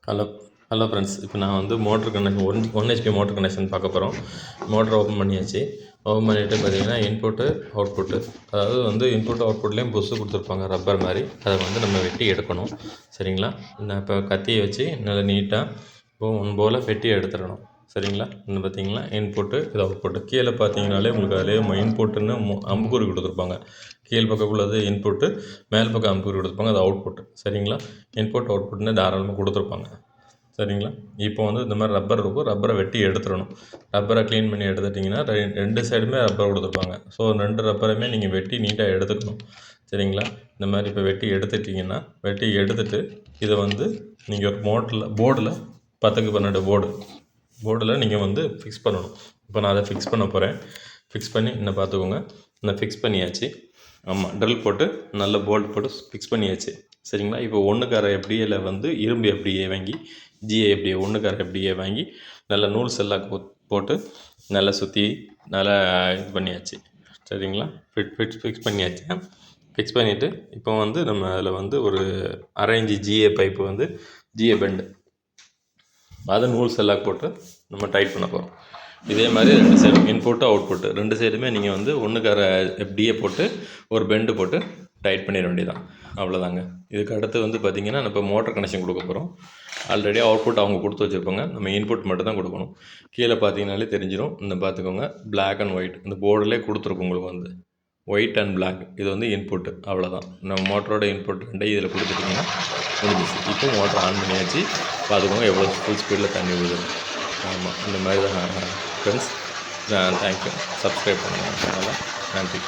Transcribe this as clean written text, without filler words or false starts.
Hello hello friends. இப்போ நான் வந்து motor connection one HP motor connection பார்க்க போகிறோம். மோட்ரு ஓப்பன் பண்ணியாச்சு. ஓப்பன் பண்ணிவிட்டு பார்த்தீங்கன்னா இன்புட்டு அவுட்புட்டு, அதாவது வந்து இன்புட் அவுட்புட்லேயும் புஷ்ஷு கொடுத்துருப்பாங்க ரப்பர் மாதிரி. அதை வந்து நம்ம வெட்டி எடுக்கணும். சரிங்களா? நான் இப்போ கத்தியை வச்சு நல்லா நீட்டாக ஒன் போல் வெட்டி எடுத்துடணும். சரிங்களா? இன்னும் பார்த்தீங்கன்னா இன்புட்டு இது அவுட்புட்டு. கீழே பார்த்தீங்கனாலே உங்களுக்கு அதிலே இன்புட்டுன்னு அம்புக்குறி கொடுத்துருப்பாங்க. கீழ் பக்கம் உள்ளது இன்புட்டு, மேல் பக்கம் அம்புக்குறி கொடுத்துருப்பாங்க, அது அவுட்புட்டு. சரிங்களா? இன்புட் அவுட்புட்னு தாராளமாக கொடுத்துருப்பாங்க. சரிங்களா? இப்போ வந்து இந்த மாதிரி ரப்பர் இருக்கும். ரப்பரை வெட்டி எடுத்துடணும். ரப்பரை க்ளீன் பண்ணி எடுத்துட்டிங்கன்னா ரெண்டு சைடுமே ரப்பர் கொடுத்துருப்பாங்க. ஸோ 2 ரப்பரையுமே நீங்கள் வெட்டி நீட்டாக எடுத்துக்கணும். சரிங்களா? இந்த மாதிரி இப்போ வெட்டி எடுத்துட்டிங்கன்னா, வெட்டி எடுத்துட்டு இதை வந்து நீங்கள் போர்டில் 10க்கு 12 போர்டில் நீங்கள் வந்து ஃபிக்ஸ் பண்ணணும். இப்போ நான் அதை ஃபிக்ஸ் பண்ண போகிறேன். ஃபிக்ஸ் பண்ணி இன்னும் பார்த்துக்கோங்க. நான் ஃபிக்ஸ் பண்ணியாச்சு. ஆமாம், ட்ரில் போட்டு நல்ல போல்ட் போட்டு ஃபிக்ஸ் பண்ணியாச்சு. சரிங்களா? இப்போ 1/2 FDAல வந்து இரும்பு FDA வாங்கி, GA FDA 1/2 FDA வாங்கி நல்லா நூல் செல்லாக போட்டு நல்லா சுற்றி நல்லா இது பண்ணியாச்சு. சரிங்களா? ஃபிக்ஸ் பண்ணியாச்சு. ஃபிக்ஸ் பண்ணிவிட்டு இப்போ வந்து நம்ம அதில் வந்து ஒரு 1/2 இன்ச்சு GA பைப்பு வந்து GA பெண்டு, அதை நூல் செல்லாக போட்டு நம்ம டைட் பண்ண போகிறோம். இதே மாதிரி 2 சைடும் இன்புட்டு அவுட்புட்டு 2 சைடுமே நீங்கள் வந்து 1/2 FDA போட்டு ஒரு பெண்டு போட்டு டைட் பண்ணிட வேண்டியதான். அவ்வளோதாங்க. இதுக்கு அடுத்து வந்து பார்த்திங்கன்னா நம்ம மோட்டர் கனெக்ஷன் கொடுக்க போகிறோம். ஆல்ரெடி அவுட்புட் அவங்க கொடுத்து வச்சுருப்பாங்க. நம்ம இன்புட் மட்டும் தான் கொடுக்கணும். கீழே பார்த்தீங்கனாலே தெரிஞ்சிடும். இந்த பார்த்துக்கோங்க, பிளாக் அண்ட் ஒயிட் இந்த போர்டிலே கொடுத்துருக்கும் உங்களுக்கு வந்து ஒயிட் அண்ட் பிளாக். இது வந்து இன்புட்டு. அவ்வளோதான். நம்ம மோட்டரோட இன்புட் 2 இதில் கொடுத்துட்டிங்கன்னா முடிஞ்சிச்சு. இப்போ மோட்டர் ஆன் பண்ணியாச்சு. பார்த்துக்கோங்க எவ்வளோ ஃபுல் ஸ்பீடில் தண்ணி விழுது. ஆமாம், இந்த மாதிரி தான் ஃப்ரெண்ட்ஸ். தேங்க்யூ. சப்ஸ்கிரைப் பண்ணுங்கள். அதனால் நன்றி.